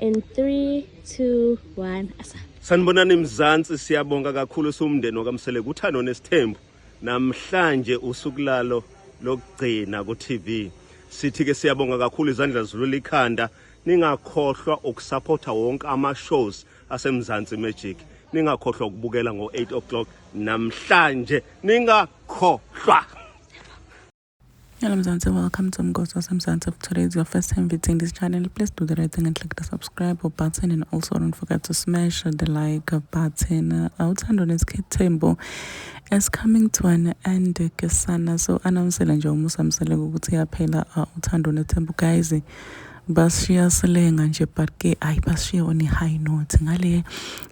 In 3, 2, 1. Sanibonani Mzansi, siyabonga kakhulu sumndeni wakamsele kuthando nesithembu. Namhlanje usukulalo lokugcina ku TV. Sithi ke siyabonga kakhulu izandla zilula ikhanda. Ningakhohlwa ukusupporta wonke ama shows aseMzansi Magic. Ningakhohlwa ukubukela ngo 8 o'clock namhlanje. Ningakhohlwa. Hello Mzansi, welcome to Mgosi Mzansi. If today is your first time visiting this channel, please do the right thing and click the subscribe button, and also don't forget to smash the like button. Uthando nesithembu is coming to an end kesana, so anamsela nje umusamsele ukuthi yaphela uthando nesithembu guys. Bashiya silenga nje but ke ayibashiya on a high note ngale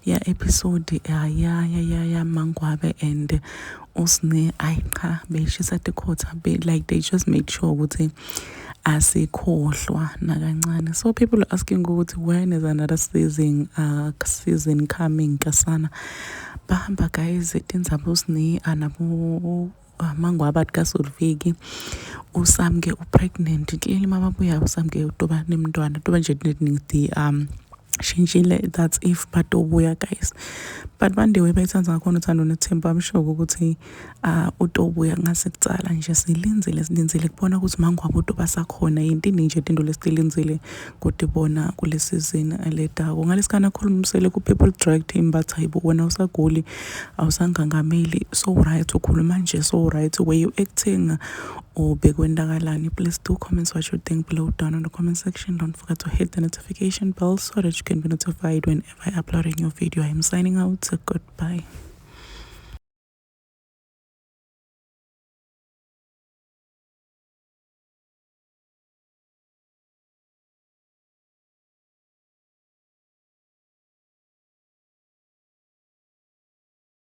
ya episode ya Mangwabe and Usne ayikha beshisa tikhotha be like they just made sure ukuthi asikhohlwa nakancane. So people are asking ukuthi when is another season coming kasana. Bahamba guys tindzaba Usne anabo Mangwaba kaSulviki usamke upregnant clearly mama buya usamke utoba nemntwana toba nje the shintshile that's if batobuya guys, but manje webeyithanza ngakhona uthando nethemba. I'm sure ukuthi utobuya ngasekucala nje silinzile kubona ukuthi Mangwaba utoba sakhona yinto nje into lesilinzile kodwa bona kule season letako ngalesikana khulumisele ku people direct him but hayibo wena usaguli awusangangameli so right ukhuluma nje so right way you acting or bekwendakalani. Please do comment what you think below down in the comment section. Don't forget to hit the notification bell so that you can be notified whenever I upload a new video. I am signing out. Goodbye.